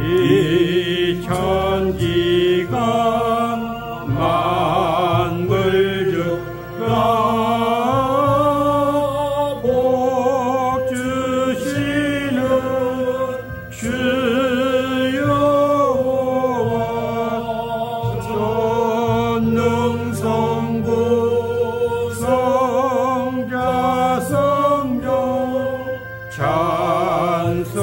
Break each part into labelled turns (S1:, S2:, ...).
S1: 이 천지가 만물 주가 복 주시는 주여와 전능성부 성자 성령 찬송하고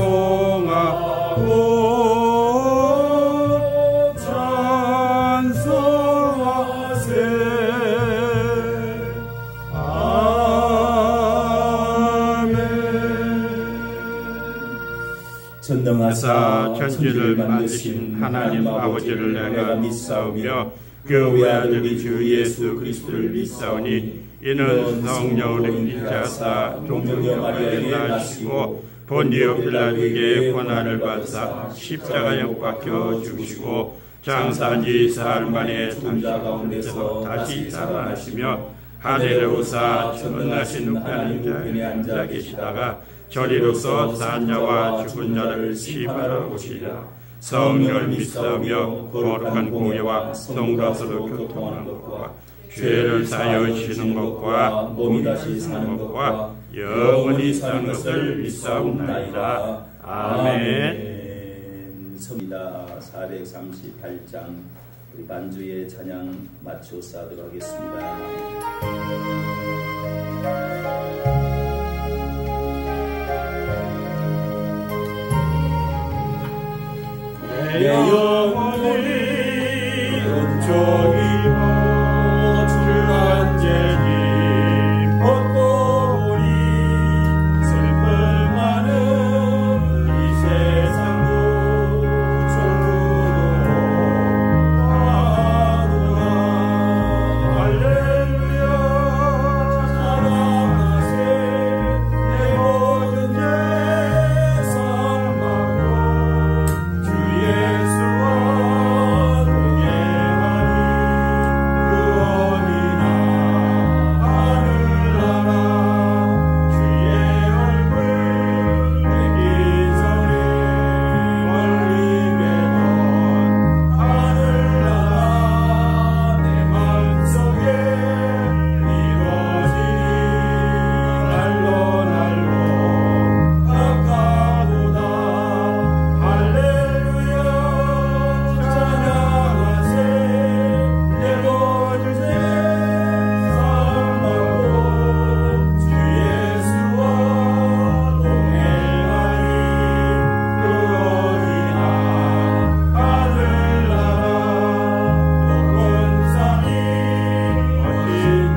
S2: 전능하사
S1: 천지를 만드신 하나님 아버지를 내가 믿사오며 그 외아들 주 예수 그리스도를 믿사오니 이는 성령으로 인자하사 동정녀 마리아에게 나시고 본디오 빌라도에게 고난을 받사 십자가에 박혀 죽으시고 장사지 사흘 만에 당신 가운데서 다시 살아나시며 하늘에 오사 천문하신 하나님 좌편에 앉아 계시다가 저리로서 산 자와 죽은 자를 심하러 오시리라. 성령을 믿사오며 거룩한 공예와 성도서로 교통하는 것과 죄를 사하여 지는 것과 몸이 다시 사는 것과 영원히 사는 것을 믿사옵나이다. 아멘.
S2: 성이다 438장 우리 반주의 찬양 맞춰서 하도록 하겠습니다.
S1: 내 영혼이 은총이와 주한 죄짐 벗고 오리. 슬픔 많은 이 세상도 주로 하루나 할렐루야 찬양하세. 내 모든 죄 삼하고 예수와 동행하니 그 어디나 하늘나라 주의 얼굴 내긴 성에 멀리 뵈던 하늘나라 내 맘속에 이루어지니 날로 가까우다. 할렐루야 찬양하세. 내 모든 죄 삼하고 주 예수와 동행하니 그 어디나 하늘나라 높은 산이 어린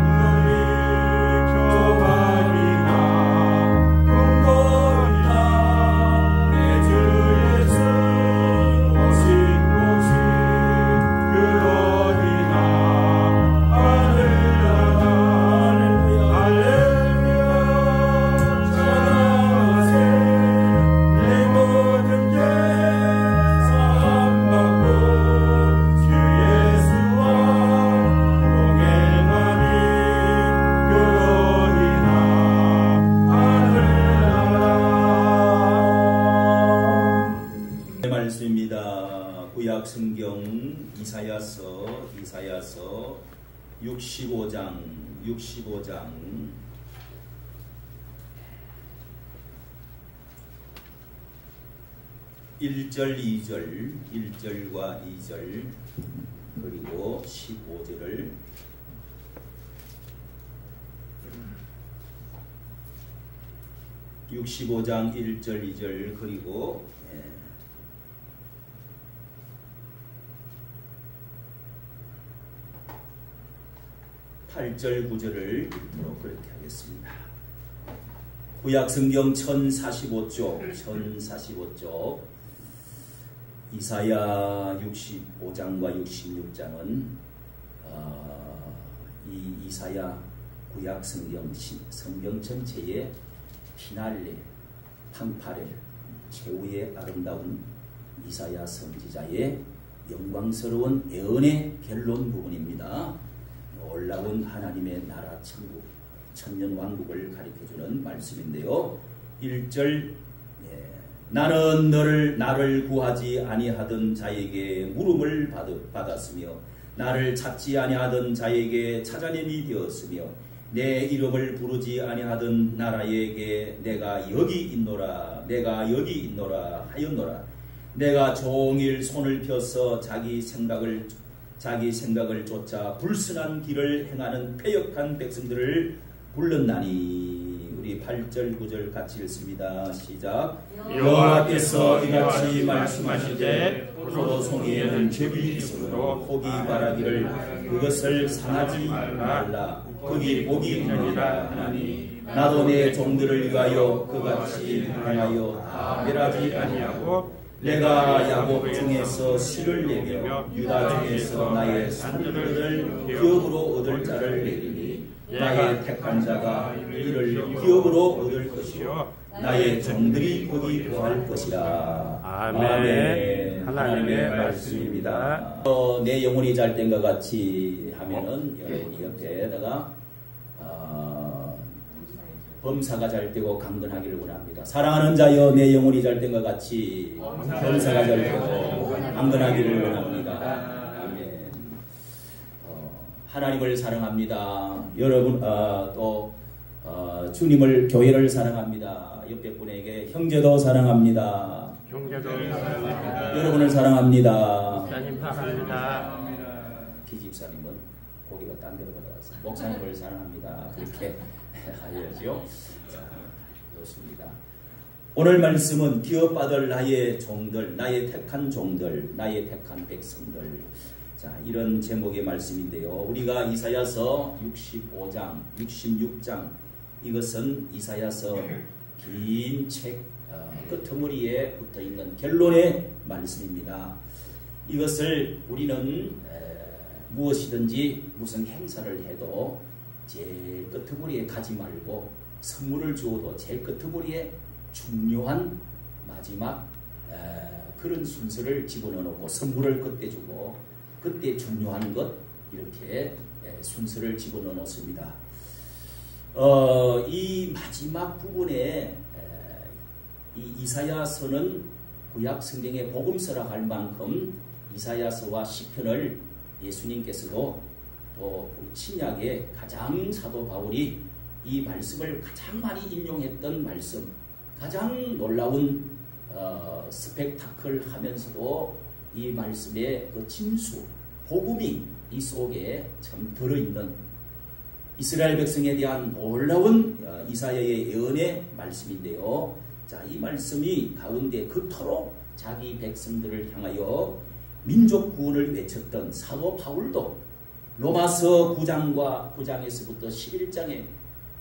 S1: 눈이 조각이나 꿈거리나 내 주 예수 오신 곳이 그 어디나 하늘나라 할렐루야 찬양하세. 내 모든 죄 사함받고 주 예수와 동행하니 그 어디나 하늘나라.
S2: 네, 말씀입니다. 구약 성경 이사야서 65장 1절 2절 1절과 2절 그리고 15절을 65장 1절 2절 그리고 8절 9절을 읽도록 그렇게 하겠습니다. 구약 성경 1045쪽 이사야 65장과 66장은 이 이사야 구약 성경 전체의 피날레 판파레 최후의 아름다운 이사야 선지자의 영광스러운 예언의 결론 부분입니다. 올라온 하나님의 나라 천국 천년왕국을 가리켜주는 말씀인데요. 1절 나는 나를 구하지 아니하던 자에게 물음을 받았으며 나를 찾지 아니하던 자에게 찾아냄이 되었으며 내 이름을 부르지 아니하던 나라에게 내가 여기 있노라 하였노라. 내가 종일 손을 펴서 자기 생각을 쫓아 불순한 길을 행하는 패역한 백성들을 불렀나니. 우리 8절 9절 같이 읽습니다. 시작.
S1: 여호와께서 이같이 말씀하시되 포도송이에는 즙이 있으므로
S2: 포기 바라기를 그것을 상하지 말라. 거기 복이 있느니라 하나니 나도 내 종들을 위하여 그같이 행하여 다 멸하지 아니하고 내가 야곱 중에서 씨를 내며 유다 중에서 나의 산들을 기업으로 얻을 자를 내리니 나의 택한 자가 이를 기업으로 얻을 것이요 나의 종들이 거기 거할 것이라. 아멘. 하나님의 말씀입니다. 내 영혼이 잘 된 것 같이 하면은 여러분이 옆에다가 범사가 잘 되고 강건하기를 원합니다. 사랑하는 자여 내 영혼이 잘 된 것 같이 범사가 잘 되고 강건하기를 원합니다. 아멘. 하나님을 사랑합니다. 여러분 또 주님을 교회를 사랑합니다. 옆에 분에게 형제도 사랑합니다. 여러분을 사랑합니다.
S1: 목사님 사랑합니다.
S2: 기집사님은 고개가 딴 데로 걸어가서 목사님을 사랑합니다. 그렇게 하여야죠. 자, 그렇습니다. 오늘 말씀은 기업받을 나의 종들, 나의 택한 종들, 나의 택한 백성들. 자, 이런 제목의 말씀인데요. 우리가 이사야서 65장, 66장, 이것은 이사야서 긴 책 끄트머리에 붙어있는 결론의 말씀입니다. 이것을 우리는 무엇이든지 무슨 행사를 해도 제일 끄트머리에 가지 말고 선물을 주어도 제일 끄트머리에 중요한 마지막 그런 순서를 집어넣고 선물을 그때 주고 그때 중요한 것 이렇게 순서를 집어넣었습니다. 이 마지막 부분에 이 이사야서는 구약 성경의 복음서라 할 만큼 이사야서와 시편을 예수님께서도 또 신약의 가장 사도 바울이 이 말씀을 가장 많이 인용했던 말씀, 가장 놀라운 스펙타클 하면서도 이 말씀의 그 진수, 복음이 이 속에 참 들어있는 이스라엘 백성에 대한 놀라운 이사야의 예언의 말씀인데요. 자, 이 말씀이 가운데 그토록 자기 백성들을 향하여 민족 구원을 외쳤던 사도 바울도 로마서 9장에서부터 11장에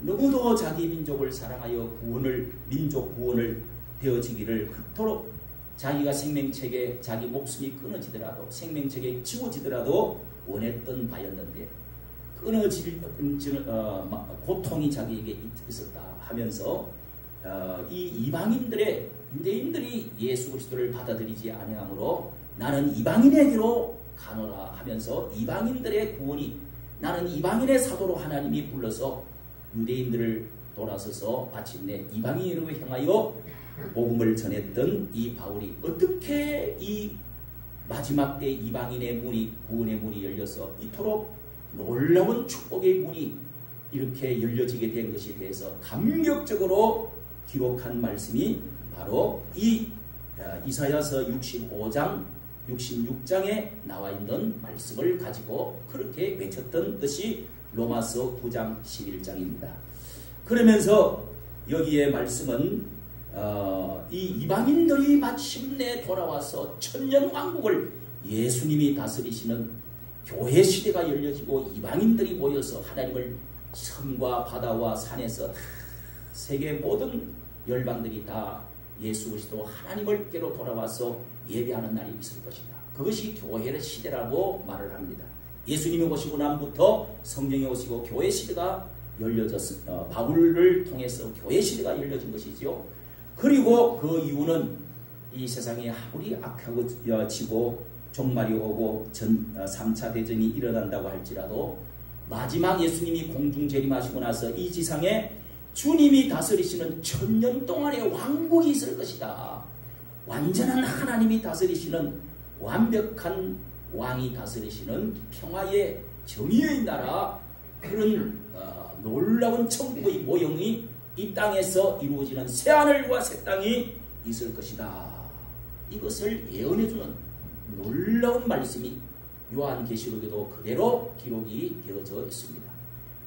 S2: 너무도 자기 민족을 사랑하여 민족 구원을 되어지기를 그토록 자기가 생명책에 자기 목숨이 끊어지더라도 생명책에 지워지더라도 원했던 바였는데 끊어질 고통이 자기에게 있었다 하면서 이 이방인들의 유대인들이 예수 그리스도를 받아들이지 아니하므로 나는 이방인에게로 가노라 하면서 이방인들의 구원이 나는 이방인의 사도로 하나님이 불러서 유대인들을 돌아서서 마침내 이방인으로 향하여 복음을 전했던 이 바울이 어떻게 이 마지막 때 이방인의 문이 구원의 문이 열려서 이토록 놀라운 축복의 문이 이렇게 열려지게 된 것에 대해서 감격적으로 기록한 말씀이 바로 이 이사야서 65장 66장에 나와 있는 말씀을 가지고 그렇게 외쳤던 것이 로마서 9장 11장입니다. 그러면서 여기에 말씀은 이 이방인들이 마침내 돌아와서 천년왕국을 예수님이 다스리시는 교회 시대가 열려지고 이방인들이 모여서 하나님을 섬과 바다와 산에서 다 세계 모든 열방들이 다 예수 그리스도 하나님께로 돌아와서 예배하는 날이 있을 것이다. 그것이 교회의 시대라고 말을 합니다. 예수님이 오시고 남부터 성령이 오시고 교회 시대가 열려졌습니다. 바울을 통해서 교회 시대가 열려진 것이죠. 그리고 그 이유는 이 세상이 아무리 악하고 종말이 오고 3차 대전이 일어난다고 할지라도 마지막 예수님이 공중 재림하시고 나서 이 지상에 주님이 다스리시는 1000년 동안의 왕국이 있을 것이다. 완전한 하나님이 다스리시는 완벽한 왕이 다스리시는 평화의 정의의 나라, 그런 놀라운 천국의 모형이 이 땅에서 이루어지는 새하늘과 새 땅이 있을 것이다. 이것을 예언해주는 놀라운 말씀이 요한계시록에도 그대로 기록이 되어져 있습니다.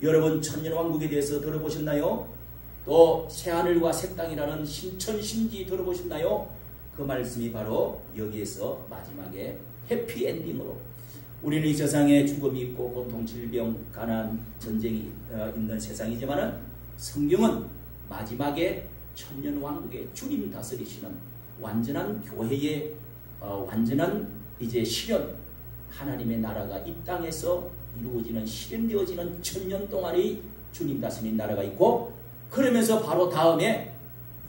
S2: 여러분, 천년왕국에 대해서 들어보셨나요? 또 새하늘과 새 땅이라는 신천신지 들어보셨나요? 그 말씀이 바로 여기에서 마지막에 해피엔딩으로, 우리는 이 세상에 죽음이 있고 고통, 질병, 가난, 전쟁이 있는 세상이지만은 성경은 마지막에 천년왕국의 주님 다스리시는 완전한 교회의 완전한 이제 실현, 하나님의 나라가 이 땅에서 이루어지는 실현되어지는 천년 동안의 주님 다스리는 나라가 있고, 그러면서 바로 다음에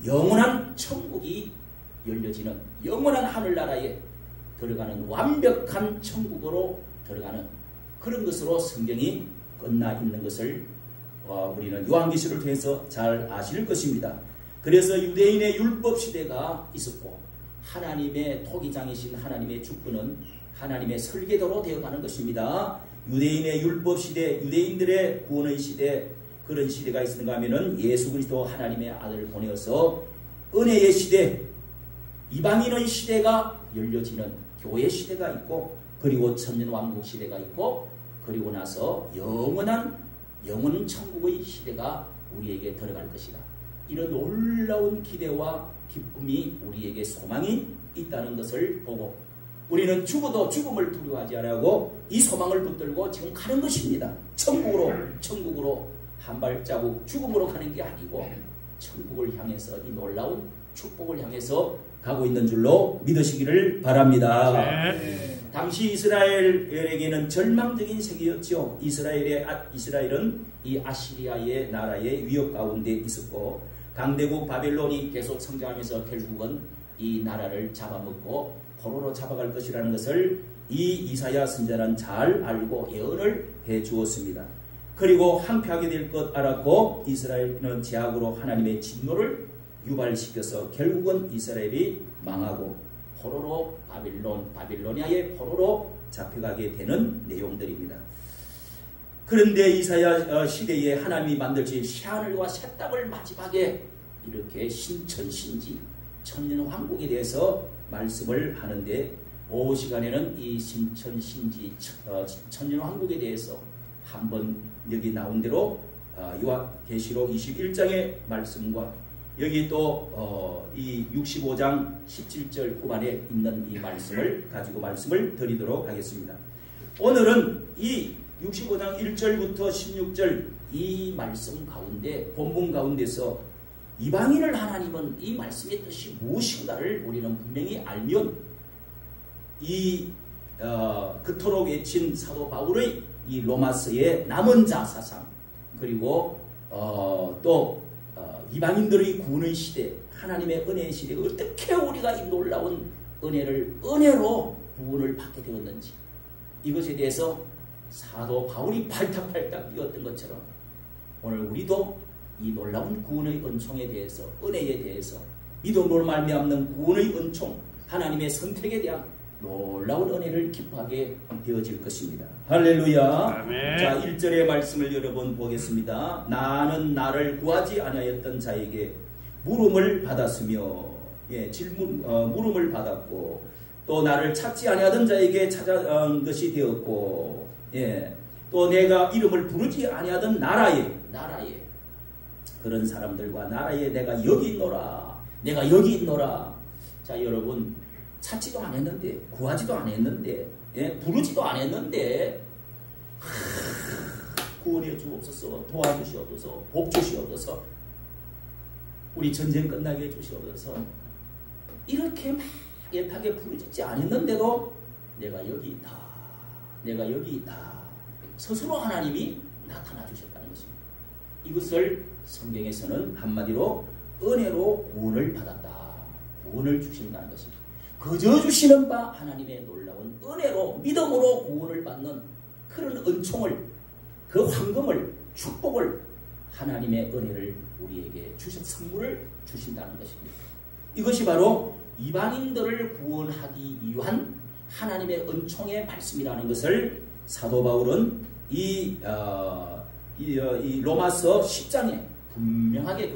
S2: 영원한 천국이 열려지는 영원한 하늘나라에 들어가는 완벽한 천국으로 들어가는 그런 것으로 성경이 끝나 있는 것을 우리는 요한계시록을 통해서 잘 아실 것입니다. 그래서 유대인의 율법 시대가 있었고 하나님의 토기장이신 하나님의 주권은 하나님의 설계도로 되어가는 것입니다. 유대인의 율법 시대, 유대인들의 구원의 시대, 그런 시대가 있는가 하면은 예수 그리스도 하나님의 아들을 보내어서 은혜의 시대, 이방인의 시대가 열려지는 교회 시대가 있고, 그리고 천년왕국 시대가 있고, 그리고 나서 영원 천국의 시대가 우리에게 들어갈 것이다. 이런 놀라운 기대와 기쁨이 우리에게 소망이 있다는 것을 보고 우리는 죽어도 죽음을 두려워하지 않고 이 소망을 붙들고 지금 가는 것입니다. 천국으로 한 발자국 죽음으로 가는 게 아니고 천국을 향해서 이 놀라운 축복을 향해서 가고 있는 줄로 믿으시기를 바랍니다.
S1: 네.
S2: 당시 이스라엘에게는 절망적인 세계였죠. 이스라엘은 이 아시리아의 나라의 위협 가운데 있었고 강대국 바벨론이 계속 성장하면서 결국은 이 나라를 잡아먹고 포로로 잡아갈 것이라는 것을 이 이사야 선지자는 잘 알고 예언을 해 주었습니다. 그리고 황폐하게 될 것 알았고 이스라엘은 제약으로 하나님의 진노를 유발시켜서 결국은 이스라엘이 망하고 포로로 바빌로니아의 포로로 잡혀가게 되는 내용들입니다. 그런데 이사야 시대에 하나님이 만들신 새하늘과 새 땅을 마지막에 이렇게 신천신지 천년왕국에 대해서 말씀을 하는데 오후 시간에는 이 신천신지 천년왕국에 대해서 한번 여기 나온 대로 요한계시록 21장의 말씀과 여기 또 이 65장 17절 후반에 있는 이 말씀을 가지고 말씀을 드리도록 하겠습니다. 오늘은 이 65장 1절부터 16절 이 말씀 가운데 본문 가운데서 이방인을 하나님은 이 말씀의 뜻이 무엇인가를 우리는 분명히 알면 이 그토록 외친 사도 바울의 이 로마서의 남은 자 사상 그리고 또 이방인들의 구원의 시대, 하나님의 은혜의 시대에 어떻게 우리가 이 놀라운 은혜로 구원을 받게 되었는지 이것에 대해서 사도 바울이 발탁발탁 뛰었던 것처럼 오늘 우리도 이 놀라운 구원의 은총에 대해서 은혜에 대해서 믿음으로 말미암는 구원의 은총 하나님의 선택에 대한 놀라운 은혜를 기뻐하게 되어질 것입니다. 할렐루야.
S1: 아멘.
S2: 자 1절의 말씀을 여러분 보겠습니다. 나는 나를 구하지 아니하였던 자에게 물음을 받았으며 물음을 받았고 또 나를 찾지 아니하던 자에게 찾아온 것이 되었고 또 내가 이름을 부르지 아니하던 나라에 그런 사람들과 나라에 내가 여기 있노라. 자 여러분 찾지도 안 했는데 구하지도 안 했는데 부르지도 안 했는데 구원해 주옵소서 도와주시옵소서 복 주시옵소서 우리 전쟁 끝나게 해주시옵소서 이렇게 막 애타게 부르짖지 않았는데도 내가 여기 있다 스스로 하나님이 나타나 주셨다는 것입니다. 이것을 성경에서는 한마디로 은혜로 구원을 받았다 구원을 주신다는 것입니다. 거저 주시는 바 하나님의 놀라운 은혜로 믿음으로 구원을 받는 그런 은총을 그 황금을 축복을 하나님의 은혜를 우리에게 선물을 주신다는 것입니다.
S3: 이것이 바로 이방인들을 구원하기 위한 하나님의 은총의 말씀이라는 것을 사도 바울은 이 로마서 10장에 분명하게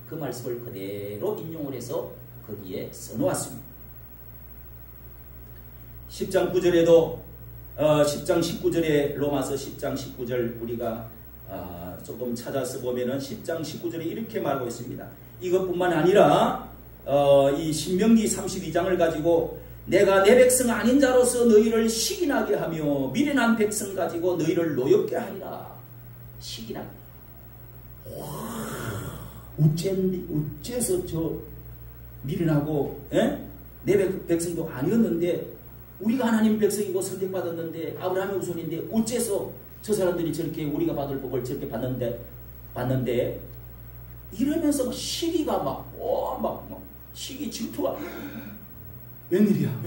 S3: 그 말씀을 그대로 인용을 해서 거기에 써놓았습니다. 10장 9절에도 10장 19절에 로마서 10장 19절 우리가 조금 찾아서 보면은 10장 19절에 이렇게 말하고 있습니다. 이것뿐만 아니라 이 신명기 32장을 가지고 내가 내 백성 아닌 자로서 너희를 시기나게 하며 미련한 백성 가지고 너희를 노엽게 하리라. 시기나게. 어째서 저 미련하고 내 백성도 아니었는데 우리가 하나님 백성이고 선택받았는데 아브라함의 후손인데 어째서 저 사람들이 저렇게 우리가 받을 복을 저렇게 받는데 이러면서 시기가 막 시기 질투가 웬일이야.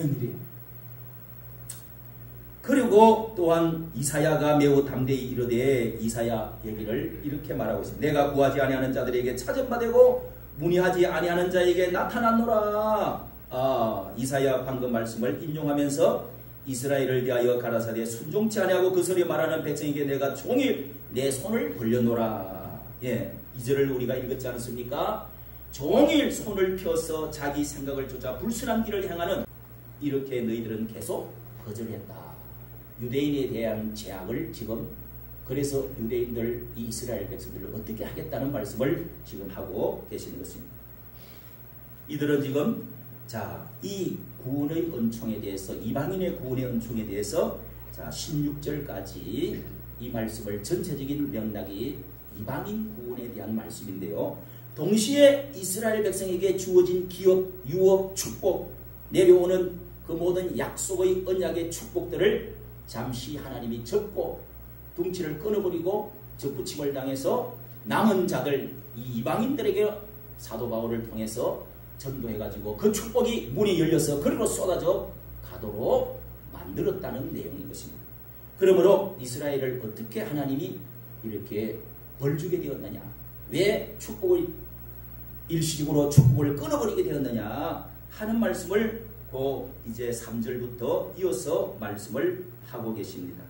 S3: 그리고 또한 이사야가 매우 담대히 이르되 이사야 얘기를 이렇게 말하고 있습니다. 내가 구하지 아니하는 자들에게 찾음받고 문의하지 아니하는 자에게 나타났노라. 이사야 방금 말씀을 인용하면서 이스라엘을 대하여 가라사대 순종치 아니하고 그 소리 말하는 백성에게 내가 종일 내 손을 벌려놓으라. 예, 2절을 우리가 읽었지 않습니까? 종일 손을 펴서 자기 생각을 쫓아 불순한 길을 행하는 이렇게 너희들은 계속 거절했다. 유대인에 대한 제약을 지금 그래서 유대인들 이 이스라엘 백성들을 어떻게 하겠다는 말씀을 지금 하고 계시는 것입니다. 이들은 지금 이 구원의 은총에 대해서 이방인의 구원의 은총에 대해서 16절까지 이 말씀을 전체적인 맥락이 이방인 구원에 대한 말씀인데요. 동시에 이스라엘 백성에게 주어진 기업, 유업, 축복, 내려오는 그 모든 약속의 언약의 축복들을 잠시 하나님이 접고 둥치를 끊어버리고 접붙임을 당해서 남은 자들 이 이방인들에게 사도 바울을 통해서 전도해가지고 그 축복이 문이 열려서 그리로 쏟아져 가도록 만들었다는 내용인 것입니다. 그러므로 이스라엘을 어떻게 하나님이 이렇게 벌주게 되었느냐, 왜 축복을 일시적으로 축복을 끊어버리게 되었느냐 하는 말씀을 이제 3절부터 이어서 말씀을 하고 계십니다.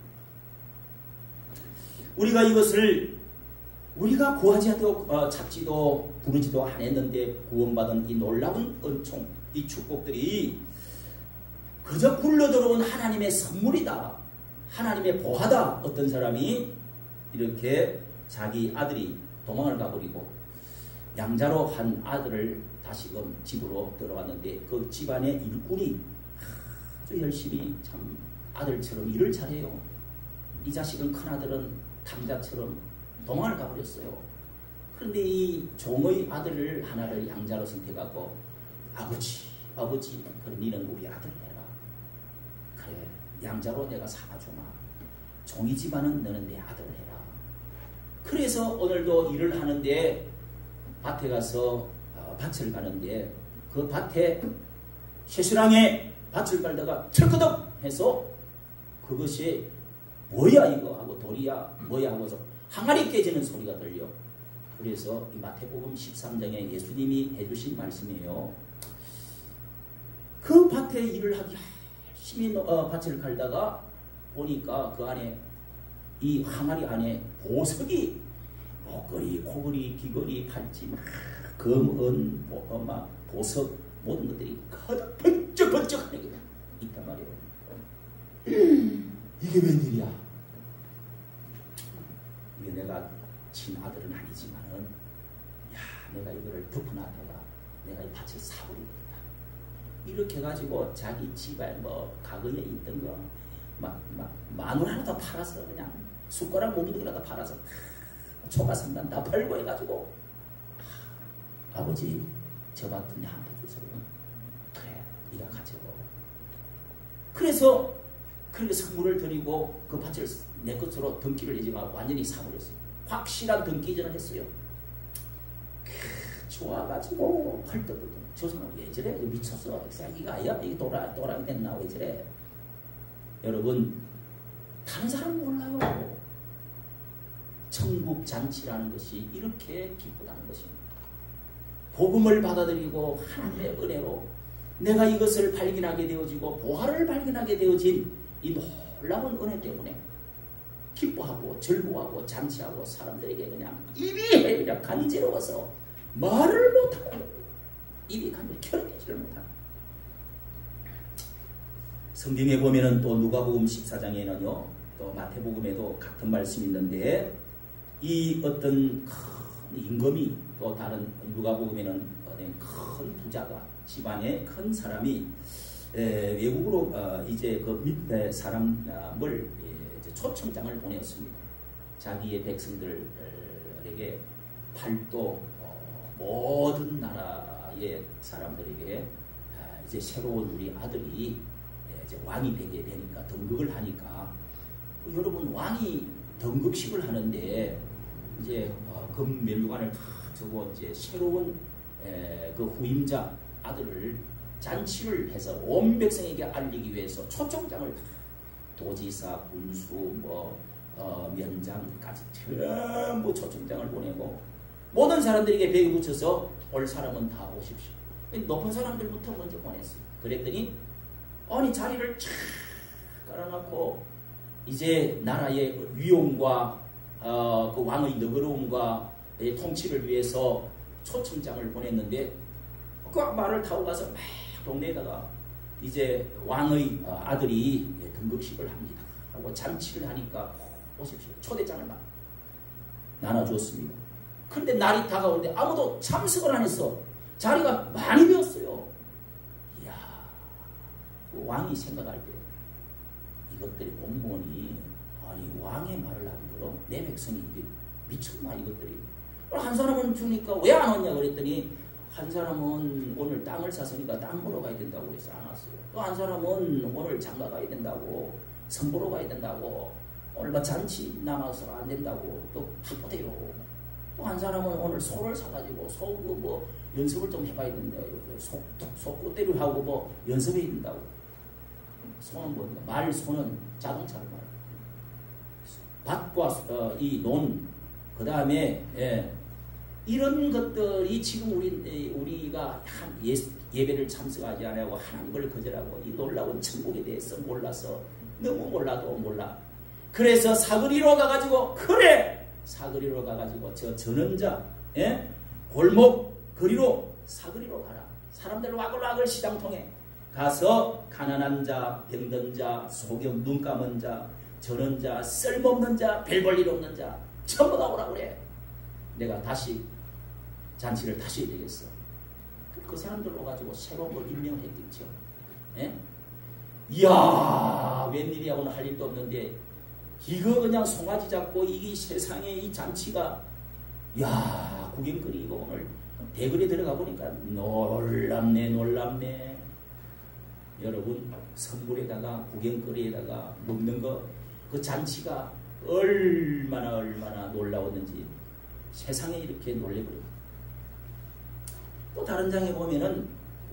S3: 우리가 이것을 우리가 구하지 않고 찾지도 부르지도 않았는데 구원받은 이 놀라운 은총, 이 축복들이 그저 굴러들어온 하나님의 선물이다. 하나님의 보화다. 어떤 사람이 이렇게 자기 아들이 도망을 가버리고 양자로 한 아들을 다시금 집으로 들어왔는데 그 집안의 일꾼이 아주 열심히 참 아들처럼 일을 잘해요. 이 자식은 큰아들은 탐자처럼 도망을 가버렸어요. 그런데 이 종의 아들을 하나를 양자로 선택하고 아버지 그래 니는 우리 아들 해라. 그래 양자로 내가 삼아주마. 종이지만은 너는 내 아들 해라. 그래서 오늘도 일을 하는데 밭에 가서 밭을 가는데 그 밭에 쇠수랑에 밭을 갈다가 철거덕 해서 그것이 뭐야 이거 하고 돌이야 뭐야 하고서 항아리 깨지는 소리가 들려. 그래서 이 마태복음 13장에 예수님이 해주신 말씀이에요. 그 밭에 일을 하기 열심히 밭을 갈다가 보니까 그 안에 이 항아리 안에 보석이 목걸이, 코걸이, 귀걸이, 팔찌, 금, 은, 보석 모든 것들이 번쩍번쩍하게 있단 말이에요. 이게 웬일이야? 이게 내가 친아들은 아니지만은 내가 이거를 덮어놨다가 내가 이 밭을 사버리겠다. 이렇게 해가지고 자기 집에 가거에 있던 거 마늘 하나 더 팔아서 그냥 숟가락 모기도 팔아서 초가상단 다 팔고 해가지고 아버지 저 밭은 나한테 주세요. 그래 네가 가져고. 그래서 그렇게 선물을 드리고 그 밭을 내 것으로 등기를 이제 완전히 사버렸어요. 확실한 등기 이전을 했어요. 좋아가지고 펄떡펄떡. 저 사람 왜 저래? 미쳤어. 이가 아야? 이게 또라이 됐나? 왜 저래? 여러분 다른 사람 몰라요. 천국 잔치라는 것이 이렇게 기쁘다는 것입니다. 복음을 받아들이고 하나님의 은혜로 내가 이것을 발견하게 되어지고 보화를 발견하게 되어진 이 놀라운 은혜 때문에 기뻐하고 즐거워하고 잔치하고 사람들에게 그냥 입이 그냥 간지러워서 말을 못하고 입이 간지러워 견디지를 못하고. 성경에 보면은 또 누가복음 14장에는요 또 마태복음에도 같은 말씀이 있는데 이 어떤 큰 임금이 또 다른 누가복음에는 큰 부자가 집안에 큰 사람이 외국으로 이제 그 밑에 사람을 초청장을 보냈습니다. 자기의 백성들에게 팔도 모든 나라의 사람들에게 이제 새로운 우리 아들이 이제 왕이 되게 되니까 등극을 하니까 여러분 왕이 등극식을 하는데 이제 금 면류관을 다 저거 이제 새로운 그 후임자 아들을 잔치를 해서 온 백성에게 알리기 위해서 초청장을 도지사, 군수, 면장까지 전부 초청장을 보내고 모든 사람들에게 베개 붙여서 올 사람은 다 오십시오. 높은 사람들부터 먼저 보냈어요. 그랬더니 아니 자리를 쫙 깔아놓고 이제 나라의 위용과 그 왕의 너그러움과 통치를 위해서 초청장을 보냈는데 그 말을 타고 가서 막 동네에다가 이제 왕의 아들이 등극식을 합니다 하고 잔치를 하니까 오십시오. 초대장을 막 나눠주었습니다. 그런데 날이 다가오는데 아무도 참석을 안 했어. 자리가 많이 비었어요. 이야, 그 왕이 생각할 때 이것들이 공무원이 아니 왕의 말을 안 들어? 내 백성이 이게 미쳤나 이것들이. 한 사람은 주니까 왜 안 왔냐 그랬더니 한 사람은 오늘 땅을 샀으니까 땅 보러 가야 된다고 해서 안 왔어요. 또 한 사람은 오늘 장가 가야 된다고 선 보러 가야 된다고 오늘 뭐 잔치 남아서 안 된다고 또 바쁘대요. 또 한 사람은 오늘 소를 사가지고 소 뭐 연습을 좀 해봐야 된다. 소꽃대를 하고 뭐 연습해야 된다고. 소는 뭔가 말 소는 자동차를 말해요. 밭과 이 논 그 다음에 이런 것들이 지금 우리가 예배를 참석하지 않고 하나님을 거절하고 이 놀라운 천국에 대해서 몰라서 너무 몰라도 몰라. 그래서 사거리로 가가지고 사거리로 가가지고 저 전원자 골목 거리로 사거리로 가라. 사람들 와글와글 시장통에 가서 가난한 자, 병든 자, 소경 눈 감은 자, 저런 자, 쓸모없는 자, 별 볼 일 없는 자 전부 다 오라 그래. 내가 다시 잔치를 다시 해야 되겠어. 그 사람들로 가지고 새로운 걸 임명을 했겠죠. 이야 웬일이야 오늘 할 일도 없는데 이거 그냥 송아지 잡고 이 세상에 이 잔치가 야 구경거리고 오늘 대거리에 들어가 보니까 놀랍네. 여러분 선물에다가 구경거리에다가 먹는 거 그 잔치가 얼마나 놀라웠는지 세상에 이렇게 놀래버려요. 또 다른 장에 보면은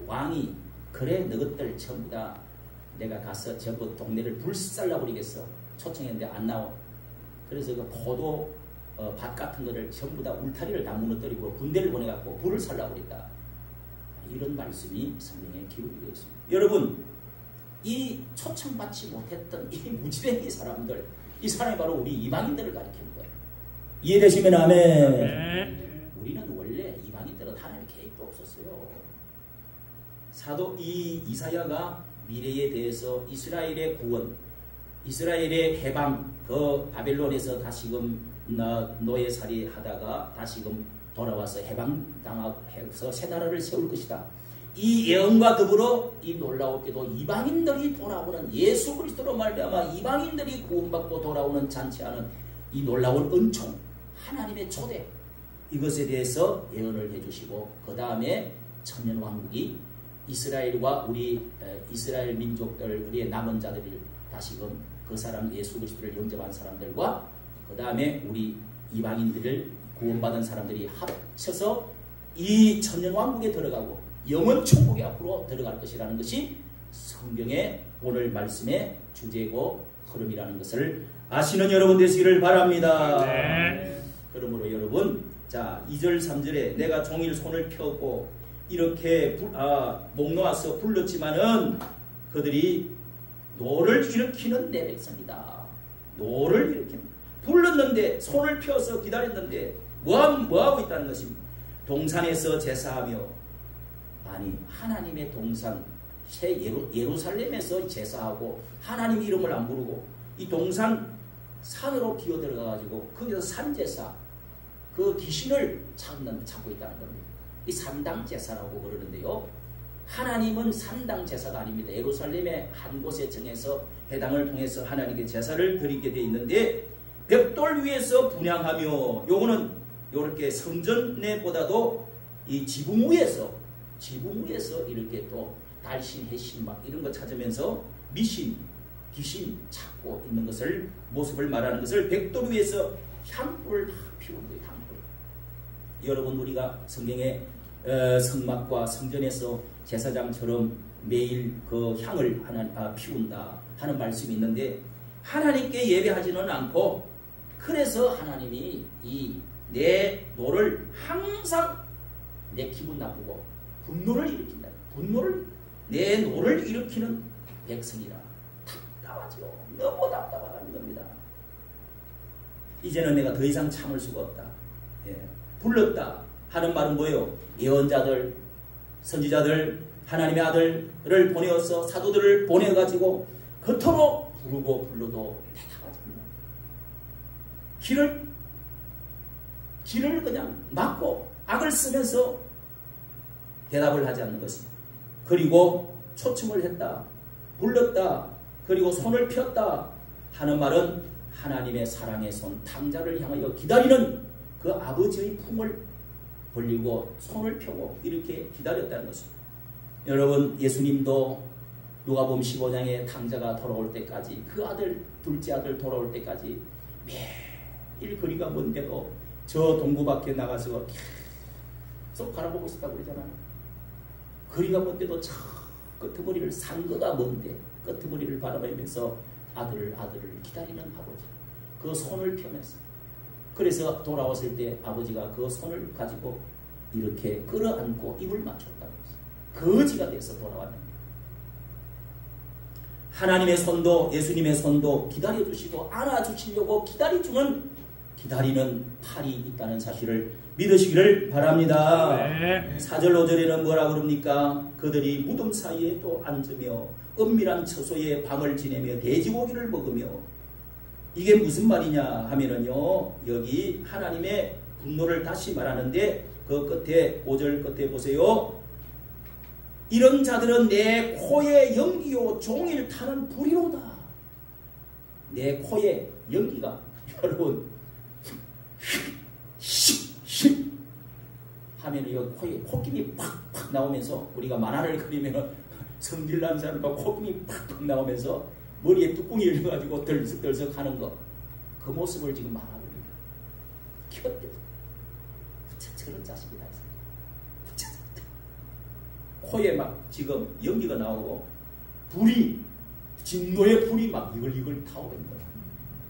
S3: 왕이 그래 너희들 전부 다 내가 가서 전부 동네를 불살라 버리겠어. 초청했는데 안 나와. 그래서 그 포도 밭 같은 거를 전부 다 울타리를 다 무너뜨리고 군대를 보내갖고 불을 살라 버린다. 이런 말씀이 성경에 기록이 되어 있습니다. 여러분 이 초청받지 못했던 이 무지랭이 사람들 이 사람이 바로 우리 이방인들을 가리키는 거예요. 이해되시면 아멘. 우리는 원래 이방인들은 하나님의 계획도 없었어요. 사도 이사야가 미래에 대해서 이스라엘의 구원, 이스라엘의 해방, 그 바벨론에서 다시금 노예살이 하다가 다시금 돌아와서 해방당해서 새 나라를 세울 것이다. 이 예언과 더불어 이 놀라웠게도 이방인들이 돌아오는 예수 그리스도로 말미암아 이방인들이 구원받고 돌아오는 잔치하는 이 놀라운 은총, 하나님의 초대 이것에 대해서 예언을 해주시고 그 다음에 천년왕국이 이스라엘과 우리 이스라엘 민족들의 남은 자들을 다시금 그 사람 예수 그리스도를 영접한 사람들과 그 다음에 우리 이방인들을 구원받은 사람들이 합쳐서 이 천년왕국에 들어가고 영원 천국에 앞으로 들어갈 것이라는 것이 성경의 오늘 말씀의 주제고 흐름이라는 것을 아시는 여러분 되시기를 바랍니다.
S1: 네.
S3: 그러므로 여러분 자, 2절 3절에 내가 종일 손을 펴고 이렇게 목 놓아서 불렀지만은 그들이 노를 일으키는 내 백성이다. 노를 일으키는, 불렀는데 손을 펴서 기다렸는데 뭐하고 있다는 것입니다. 동산에서 제사하며, 아니 하나님의 동산 새 예루살렘에서 제사하고 하나님 이름을 안 부르고 이 동산 산으로 기어 들어가 가지고 거기서 산제사, 그 귀신을 찾고 있다는 겁니다. 이 산당 제사라고 그러는데요. 하나님은 산당 제사가 아닙니다. 예루살렘의 한 곳에 정해서 회당을 통해서 하나님께 제사를 드리게 되어 있는데, 벽돌 위에서 분향하며, 요거는 요렇게 성전내보다도 이 지붕 위에서 이렇게 또 달신, 해신 막 이런 거 찾으면서 미신, 귀신 찾고 있는 것을, 모습을 말하는 것을, 벽돌 위에서 향불을 다 피우는 거예요. 향불. 여러분, 우리가 성경에 성막과 성전에서 제사장처럼 매일 그 향을 피운다 하는 말씀이 있는데, 하나님께 예배하지는 않고, 그래서 하나님이 이 내 노를 항상 내 기분 나쁘고 분노를 일으킨다. 내 노를 일으키는 백성이라. 답답하죠. 너무 답답하다는 겁니다. 이제는 내가 더 이상 참을 수가 없다. 예. 불렀다 하는 말은 뭐예요? 예언자들, 선지자들, 하나님의 아들을 보내어서 사도들을 보내가지고 그토록 부르고 불러도 대답하십니다. 길을 그냥 막고 악을 쓰면서 대답을 하지 않는 것입니다. 그리고 초청을 했다, 불렀다, 그리고 손을 폈다 하는 말은 하나님의 사랑의 손, 탕자를 향하여 기다리는 그 아버지의 품을 벌리고 손을 펴고 이렇게 기다렸다는 것입니다. 여러분, 예수님도 누가복음 15장에 탕자가 돌아올 때까지, 그 아들, 둘째 아들 돌아올 때까지 매일 거리가 먼데도 저 동구 밖에 나가서 계속 바라보고 있었다고 그러잖아요. 거리가 먼데도 저 끄트머리를, 산거가 먼데 끄트머리를 바라보면서 아들을 기다리는 아버지, 그 손을 펴면서, 그래서 돌아왔을 때 아버지가 그 손을 가지고 이렇게 끌어안고 입을 맞췄다고 했어요. 거지가 돼서 돌아왔는데, 하나님의 손도 예수님의 손도 기다려주시고 안아주시려고 기다리는 팔이 있다는 사실을 믿으시기를 바랍니다. 네. 4절 5절에는 뭐라 그럽니까? 그들이 무덤 사이에 또 앉으며 은밀한 처소에 밤을 지내며 돼지고기를 먹으며, 이게 무슨 말이냐 하면은요, 여기 하나님의 분노를 다시 말하는데, 그 끝에 5절 끝에 보세요. 이런 자들은 내 코에 연기요 종일 타는 불이로다. 내 코에 연기가, 여러분, 하면 이 코에 콧김이 팍팍 나오면서, 우리가 만화를 그리면 성질난 사람과 콧김이 팍팍 나오면서 머리에 뚜껑이 열려가지고 덜썩덜썩 하는 거, 그 모습을 지금 말하거든요. 키웠대. 저런 자식이다. 코에 막 지금 연기가 나오고 불이, 진노의 불이 막 이걸 타오른다.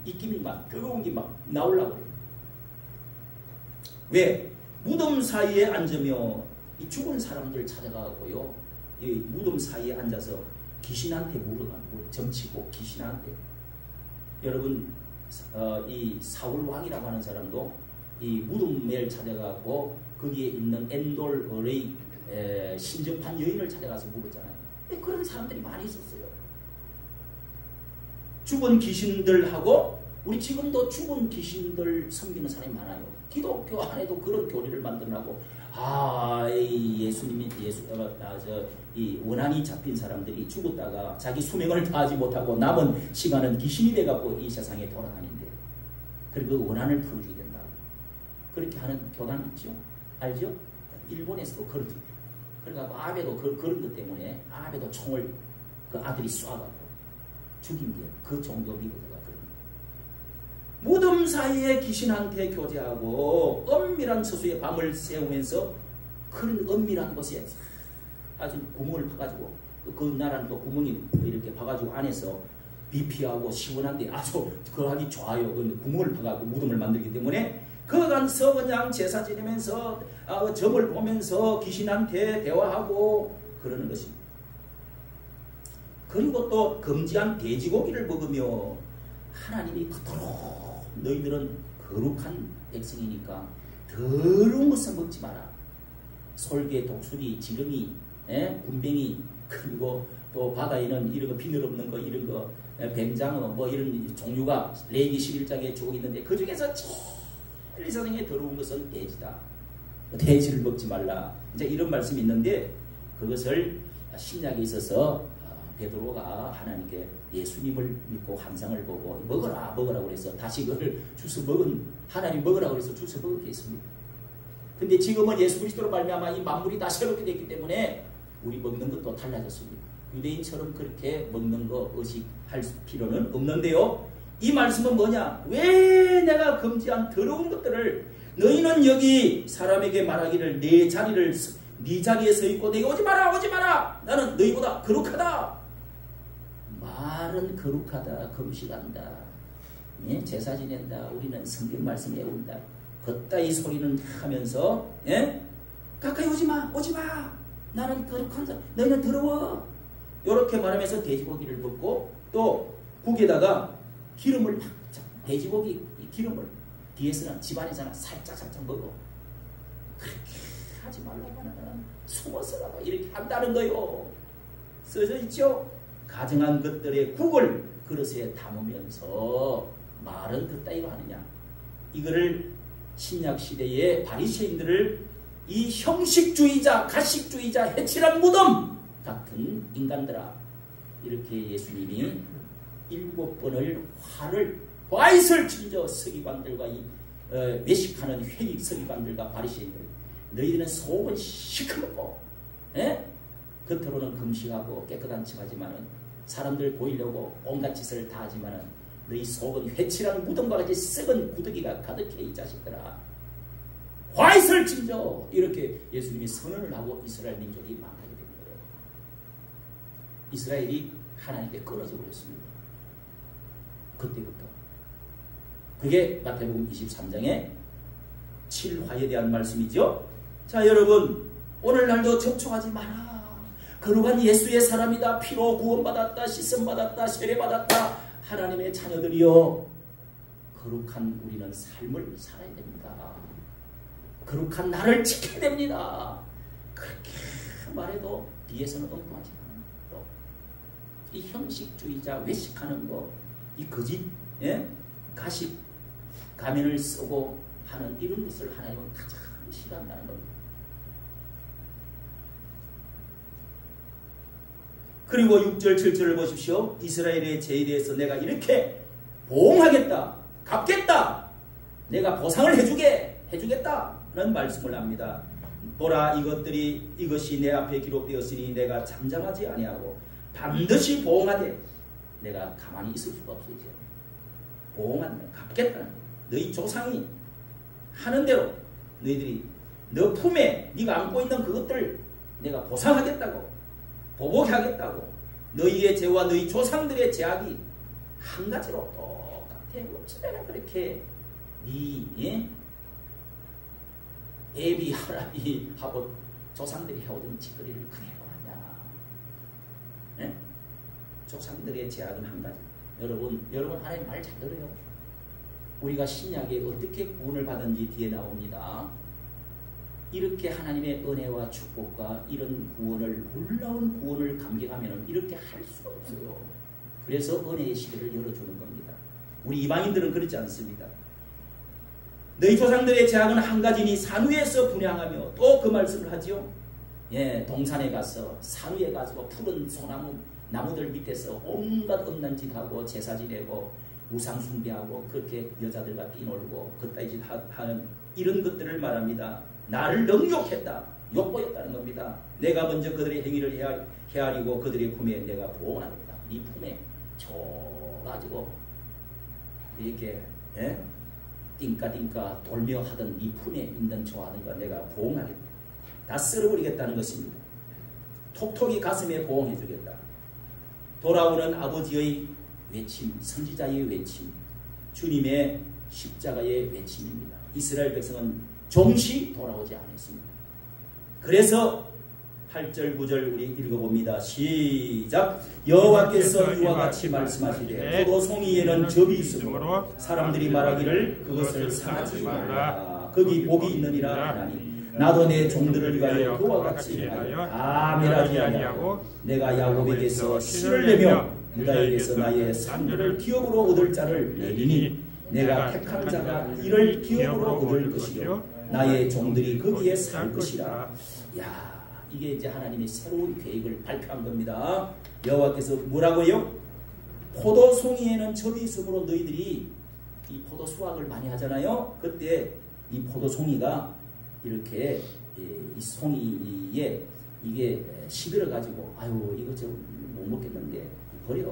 S3: 입김이 막 뜨거운 게 막 나오려고 해요. 왜? 무덤 사이에 앉으며 이 죽은 사람들 찾아가고요, 이 무덤 사이에 앉아서 귀신한테 점치고 귀신한테. 여러분, 이 사울 왕이라고 하는 사람도 이 무덤을 찾아가고 거기에 있는 엔돌의 신접한 여인을 찾아가서 물었잖아요. 그런 사람들이 많이 있었어요. 죽은 귀신들하고, 우리 지금도 죽은 귀신들 섬기는 사람이 많아요. 기독교 안에도 그런 교리를 만들라고, 이 원한이 잡힌 사람들이 죽었다가 자기 수명을 다하지 못하고 남은 시간은 귀신이 돼갖고 이 세상에 돌아다닌대요. 그리고 그 원한을 풀어주게 된다고. 그렇게 하는 교단이 있죠. 알죠? 일본에서도 그렇거든요. 그래갖고 아베도 그런 것 때문에 아베도 총을 그 아들이 쏴갖고 죽인 게 그 정도 미국어가 그럽니다. 무덤 사이에 귀신한테 교제하고 은밀한 처소에 밤을 새우면서, 그런 은밀한 곳에 아주 구멍을 파가지고, 그 나라는 또 구멍이 이렇게 파가지고 안에서 비피하고 시원한데 아주 그하기 좋아요. 구멍을 파가지고 무덤을 만들기 때문에 거기서 그냥 제사 지내면서 점을 보면서 귀신한테 대화하고 그러는 것입니다. 그리고 또 금지한 돼지고기를 먹으며 하나님이 그토록 너희들은 거룩한 백성이니까 더러운 것을 먹지 마라. 솔개, 독수리, 지렁이, 군뱅이, 그리고 또 바다에는 이런 거 비늘 없는 거, 이런 거, 뱀장어 뭐 이런 종류가 레위기 11장에 쭉 있는데 그 중에서 제일 세상에 더러운 것은 돼지다. 돼지를 먹지 말라. 이제 이런 말씀이 있는데 그것을 신약에 있어서 베드로가 하나님께 예수님을 믿고 환상을 보고 먹으라고 그래서 다시 그걸 주워 먹은 하나님 먹으라고 그래서 주워 먹게 했습니다. 근데 지금은 예수 그리스도로 말미암아 이 만물이 다 새롭게 됐기 때문에 우리 먹는 것도 달라졌습니다. 유대인처럼 그렇게 먹는 거 의식할 필요는 없는데요. 이 말씀은 뭐냐? 왜 내가 금지한 더러운 것들을 너희는 여기 사람에게 말하기를 네 자리에 서 있고 내게 오지 마라 나는 너희보다 거룩하다. 말은 거룩하다, 금식한다, 제사 지낸다, 우리는 성경 말씀 외운다, 걷다이 소리는 하면서 가까이 오지 마 나는 거룩한 자, 너희는 더러워 이렇게 말하면서 돼지고기를 먹고 또 국에다가 기름을 막 돼지고기 기름을 뒤에서는 집안에서는 살짝 먹어. 그렇게 하지 말라고 하는 숨어서라도 이렇게 한다는 거요. 써져 있죠. 가정한 것들의 국을 그릇에 담으면서 말은 그따위로 하느냐. 이거를 신약시대의 바리새인들을 이 형식주의자, 가식주의자, 해칠한 무덤 같은 인간들아, 이렇게 예수님이 7번을 화이슬 찢어 서기관들과 외식하는 회익 서기관들과 바리새인들, 너희들은 속은 시커멓고 겉으로는 금식하고 깨끗한 척하지만은 사람들 보이려고 온갖 짓을 다 하지만은 너희 속은 회칠한 무덤과 같이 썩은 구더기가 가득해 이 자식들아. 화이슬 찢어. 이렇게 예수님이 선언을 하고 이스라엘 민족이 망하게 된 거예요. 이스라엘이 하나님께 끊어져 버렸습니다. 그때부터. 그게 마태복음 23장의 7화에 대한 말씀이죠. 자, 여러분, 오늘날도 접촉하지 마라. 거룩한 예수의 사람이다. 피로 구원받았다. 씻음받았다. 세례받았다. 하나님의 자녀들이여, 거룩한 우리는 삶을 살아야 됩니다. 거룩한 나를 지켜야 됩니다. 그렇게 말해도 뒤에서는 엉뚱하지 않은 것. 이 형식주의자, 외식하는 거, 이 거짓, 가식, 가면을 쓰고 하는 이런 것을 하나님은 가장 싫어한다는 겁니다. 그리고 6절, 7절을 보십시오. 이스라엘의 죄에 대해서 내가 이렇게 보응하겠다, 갚겠다, 내가 보상을 해주겠다는 말씀을 합니다. 보라, 이것이 내 앞에 기록되었으니 내가 잠잠하지 아니하고 반드시 보응하되 내가 가만히 있을 수가 없어요. 보응한다, 갚겠다는 거예요. 너희 조상이 하는 대로 너희들이 너 품에 네가 안고 있는 그것들을 내가 보상하겠다고, 보복해 하겠다고. 너희의 죄와 너희 조상들의 죄악이 한 가지로 똑같아. 어쩌면 그렇게 애비 하라비 하고 조상들이 해오던 짓거리를 그대로 하냐. 조상들의 죄악은 한 가지. 여러분 하나님 말 잘 들어요. 우리가 신약에 어떻게 구원을 받은지 뒤에 나옵니다. 이렇게 하나님의 은혜와 축복과 이런 구원을, 놀라운 구원을 감격하면 이렇게 할 수가 없어요. 그래서 은혜의 시대를 열어주는 겁니다. 우리 이방인들은 그렇지 않습니다. 너희 조상들의 죄악은 한 가지니 산 위에서 분향하며, 또 그 말씀을 하지요. 동산에 가서 산 위에 가서 푸른 소나무 나무들 밑에서 온갖 음란 짓하고 제사 지내고 우상 숭배하고 그렇게 여자들과 뛰놀고 그따위 짓 하는 이런 것들을 말합니다. 나를 능욕했다, 욕보였다는 겁니다. 내가 먼저 그들의 행위를 헤아리고 그들의 품에 내가 보응하겠다. 네 품에 줘가지고 이렇게 띵까띵까 돌며 하던 네 품에 있는 좋아하는 거 내가 보응하겠다. 다 쓸어버리겠다는 것입니다. 톡톡이 가슴에 보응해주겠다. 돌아오는 아버지의 외침, 선지자의 외침, 주님의 십자가의 외침입니다. 이스라엘 백성은 종시 돌아오지 않았습니다. 그래서 8절 9절 우리 읽어봅니다. 시작. 여호와께서 이와 같이 말씀하시되 포도송이에는 접이 있으므로 사람들이 말하기를 그것을 상하지 말라. 거기 복이 있느니라 하나니 나도 내 종들을 위하여 그와 같이 하여 다 멸하지 아니하고 내가 야곱에게서 씨를 내며 유다에게서 나의 산들을 기업으로 얻을 자를 내리니 내가 택한 자가 이를 기업으로 얻을 것이요 나의 종들이 거기에 살 것이라. 야, 이게 이제 하나님의 새로운 계획을 발표한 겁니다. 여호와께서 뭐라고요? 포도송이에는 접이 있으므로 너희들이 이 포도 수확을 많이 하잖아요. 그때 이 포도송이가 이렇게 이 송이에 이게 시들어 가지고 아유 이거 좀 못 먹겠는데 버려.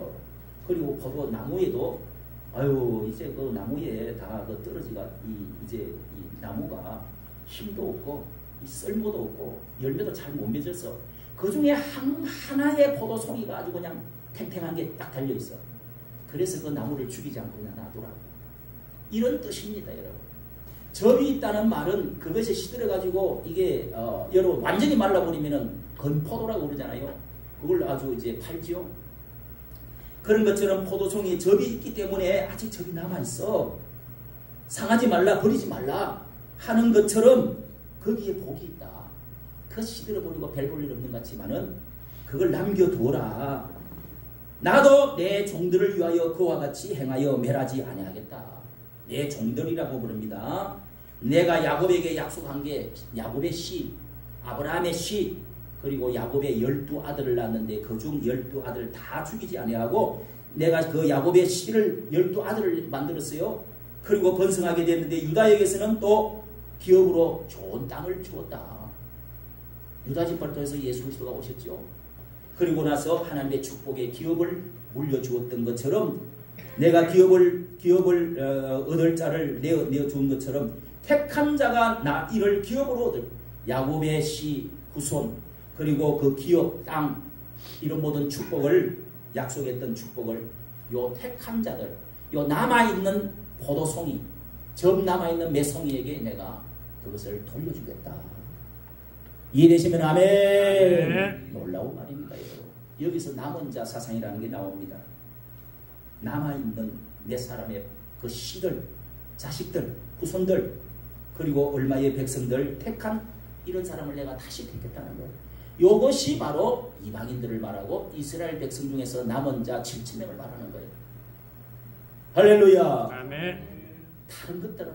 S3: 그리고 포도 나무에도 아유 이제 그 나무에 다 그 떨어지가 이제 이 나무가 힘도 없고 이 쓸모도 없고 열매도 잘 못 맺어서 그 중에 하나의 포도송이가 아주 그냥 탱탱한 게 딱 달려 있어. 그래서 그 나무를 죽이지 않고 그냥 놔두라고. 이런 뜻입니다, 여러분. 접이 있다는 말은 그것이 시들어가지고 이게 여러분 완전히 말라버리면은 건포도라고 그러잖아요. 그걸 아주 이제 팔지요. 그런 것처럼 포도송이에 접이 있기 때문에 아직 접이 남아있어. 상하지 말라, 버리지 말라 하는 것처럼 거기에 복이 있다. 그 시들어버리고 별 볼 일 없는 것 같지만은 그걸 남겨두어라. 나도 내 종들을 위하여 그와 같이 행하여 멸하지 아니하겠다. 내 종들이라고 부릅니다. 내가 야곱에게 약속한 게 야곱의 씨, 아브라함의 씨, 그리고 야곱의 12아들을 낳았는데 그중 12아들을 다 죽이지 아니하고 내가 그 야곱의 씨를 12아들을 만들었어요. 그리고 번성하게 됐는데 유다에게서는 또 기업으로 좋은 땅을 주었다. 유다 지파로에서 예수 그리스도가 오셨죠. 그리고 나서 하나님의 축복의 기업을 물려주었던 것처럼 내가 기업을 얻을 자를 내어준 것처럼 택한 자가 나 이를 기업으로 얻을 야곱의 씨 후손 그리고 그 기업 땅 이런 모든 축복을 약속했던 축복을 요 택한 자들 요 남아있는 포도송이 접 남아있는 매송이에게 내가 그것을 돌려주겠다. 이해되시면 아멘. 아멘. 놀라운 말입니다. 여러분. 여기서 남은 자 사상이라는 게 나옵니다. 남아있는 몇 사람의 그 씨들, 자식들, 후손들, 그리고 얼마의 백성들 택한 이런 사람을 내가 다시 택했다는 거예요. 이것이 바로 이방인들을 말하고 이스라엘 백성 중에서 남은 자 7,000명을 말하는 거예요. 할렐루야.
S1: 아멘.
S3: 다른 것들은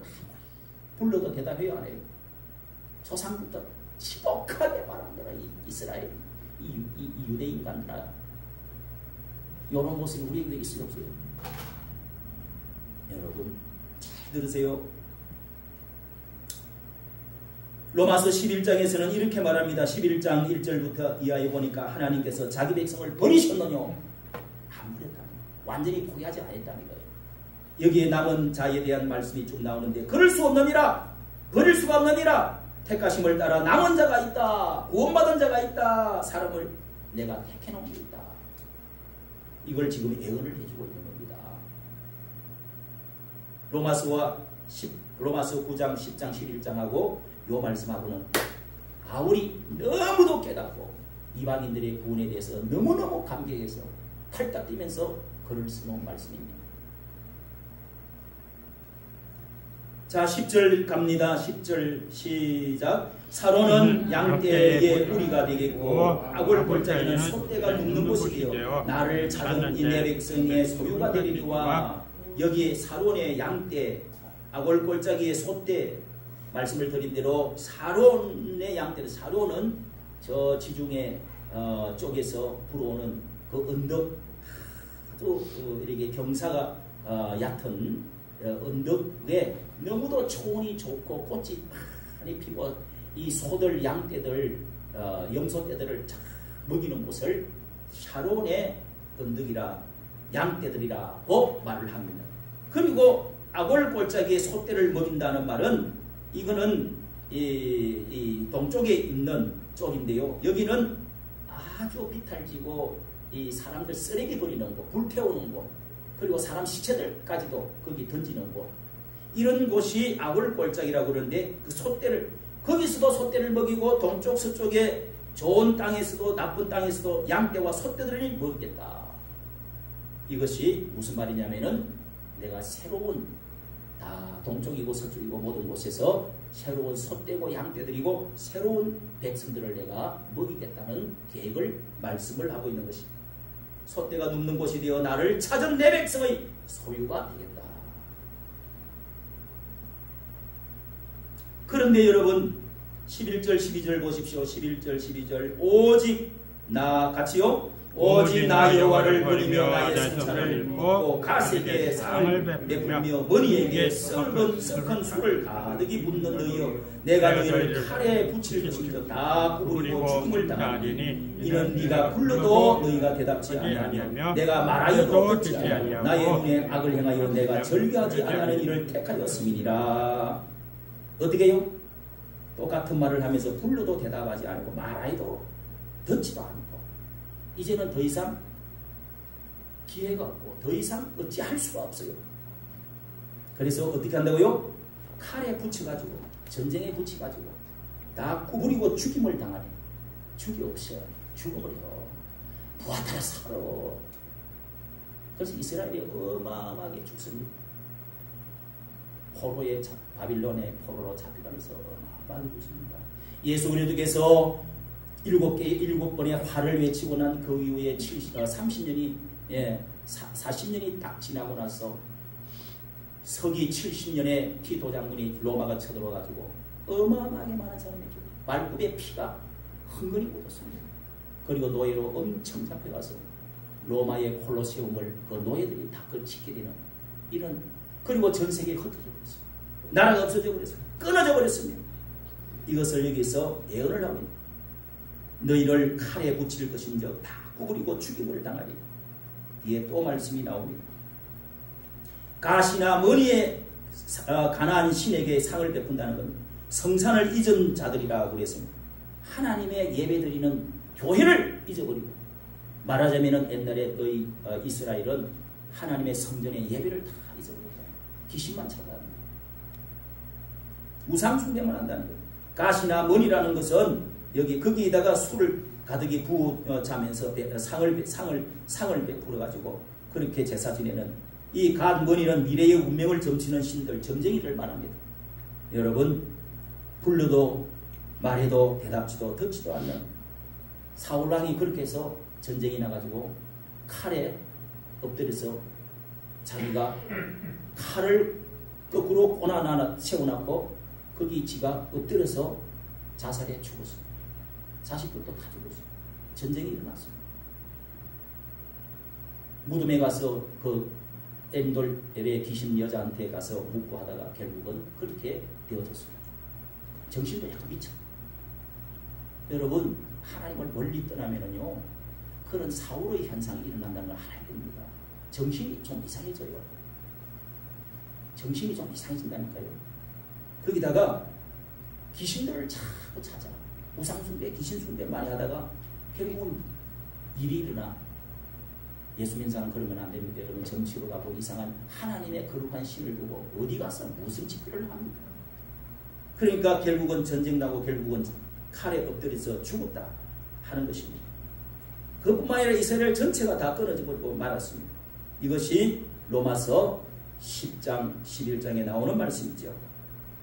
S3: 불러도 대답해요 안 해요. 조상부터 지독하게 말한 거라 이스라엘 이 유대 인간들아. 이런 모습이 우리에게 있을 없어요. 여러분 잘 들으세요. 로마서 11장에서는 이렇게 말합니다. 11장 1절부터 이하에 보니까 하나님께서 자기 백성을 버리셨느냐? 안 버렸다. 완전히 포기하지 않았다는 거예요. 여기에 남은 자에 대한 말씀이 쭉 나오는데 그럴 수 없느니라. 버릴 수가 없느니라. 택하심을 따라 남은 자가 있다. 구원받은 자가 있다. 사람을 내가 택해놓은 게 있다. 이걸 지금 예언을 해주고 있는 겁니다. 로마서 9장, 10장, 11장하고 요 말씀하고는 바울이 너무도 깨닫고 이방인들의 구원에 대해서 너무너무 감격해서 탈딱 뛰면서 글을 써놓은 말씀입니다. 자 10절 갑니다. 10절 시작. 사로는 양떼의 우리가 되겠고 아골골짜기는 소떼가 눕는 곳이 되어 나를 찾은 이 내 백성의 소유가 되리니와. 여기에 사론의 양떼 아골골짜기의 소떼 말씀을 드린 대로 사론의 양떼는 사론은 저 지중해 쪽에서 불어오는 그 언덕 아주 이렇게 경사가 얕은 언덕에 너무도 초원이 좋고 꽃이 많이 피고 이 소들 양떼들 염소떼들을 먹이는 곳을 샤론의 언덕이라 양떼들이라고 말을 합니다. 그리고 아골골짜기의 소떼를 먹인다는 말은 이거는 이 동쪽에 있는 쪽인데요. 여기는 아주 비탈지고 이 사람들 쓰레기 버리는 곳, 불태우는 곳, 그리고 사람 시체들까지도 거기 던지는 곳. 이런 곳이 아굴골짜기라고 그러는데 그 솥대를 거기서도 솥대를 먹이고 동쪽 서쪽에 좋은 땅에서도 나쁜 땅에서도 양떼와 솥대들을 먹겠다. 이것이 무슨 말이냐면은 내가 새로운 다 동쪽이고 서쪽이고 모든 곳에서 새로운 솥대고 양떼들이고 새로운 백성들을 내가 먹이겠다는 계획을 말씀을 하고 있는 것입니다. 솥대가 눕는 곳이 되어 나를 찾은 내 백성의 소유가 되겠다. 그런데 여러분 11절 12절 보십시오. 11절 12절 오직 나 같이요. 오직 나 여호와를 버리며 나의 성찬을 먹고 가세게 상을 베풀며 머리에게 썩은 술을 가득히 붓는 너희여 내가 너희를 칼에 붙일 것인즉 다 구부리고 죽임을 당하니 이는 네가 불러도 너희가 대답지 아니하며 내가 말하여도 듣지 아니하며 나의 눈에 악을 행하여 내가 절개하지 아니하는 일을 택하였음이니라. 어떻게 해요? 똑같은 말을 하면서 불러도 대답하지 않고 말하여도 듣지도 않고 이제는 더 이상 기회가 없고 더 이상 어찌할 수가 없어요. 그래서 어떻게 한다고요? 칼에 붙여가지고 전쟁에 붙여가지고 다 구부리고 죽임을 당하니 죽이 없어. 죽어버려. 부하타라 살아. 그래서 이스라엘이 어마어마하게 죽습니다. 포로의 바빌론의 포로로 잡혀가면서 어마어마하게 죽습니다. 예수 그리스도께서 7번의 화를 외치고 난 그 이후에 30년이 40년이 딱 지나고 나서 서기 70년에 티도 장군이 로마가 쳐들어가지고 어마어마하게 많은 사람이 죽고 말굽의 피가 흥건히 묻었습니다. 그리고 노예로 엄청 잡혀가서 로마의 콜로세움을 그 노예들이 다 짓게 되는 이런 그리고 전 세계에 흩어져 버렸습니다. 나라가 없어져 버렸습니다. 끊어져 버렸습니다. 이것을 여기서 예언을 하고 있습니다. 너희를 칼에 붙일 것인즉 다 구부리고 죽임을 당하리. 뒤에 또 말씀이 나옵니다. 가시나 머니에 가나안 신에게 상을 베푼다는 겁니다. 성산을 잊은 자들이라고 그랬습니다. 하나님의 예배드리는 교회를 잊어버리고 말하자면 옛날에 이스라엘은 하나님의 성전의 예배를 다 잊어버렸다. 귀신만 찾아갑니다. 우상 숭배만 한다는 거예요. 가시나 머니라는 것은 여기 거기에다가 술을 가득히 부자면서 상을 베풀어 가지고 그렇게 제사 지내는 이 갓머니는 미래의 운명을 점치는 신들 점쟁이를 말합니다. 여러분 불러도 말해도 대답지도 듣지도 않는 사울왕이 그렇게 해서 전쟁이 나가지고 칼에 엎드려서 자기가 칼을 거꾸로 세워놨고 거기 지가 엎드려서 자살해 죽었습니다. 자식들도 다 죽었어요. 전쟁이 일어났습니다. 무덤에 가서 그 엔돌의 귀신 여자한테 가서 묻고 하다가 결국은 그렇게 되어졌습니다. 정신도 약간 미쳐. 여러분 하나님을 멀리 떠나면은요 그런 사울의 현상이 일어난다는 걸 알아야 됩니다. 정신이 좀 이상해져요. 정신이 좀 이상해진다니까요. 거기다가 귀신들을 자꾸 찾아. 우상숭배, 귀신숭배 많이 하다가 결국은 일이 일어나. 예수 믿는 사람 그러면 안 됩니다. 여러분 정치로 가고 이상한 하나님의 거룩한 신을 두고 어디 가서 무슨 집회를 합니까? 그러니까 결국은 전쟁 나고 결국은 칼에 엎드려서 죽었다 하는 것입니다. 그뿐만 아니라 이스라엘 전체가 다 끊어져 버리고 말았습니다. 이것이 로마서 10장 11장에 나오는 말씀이죠.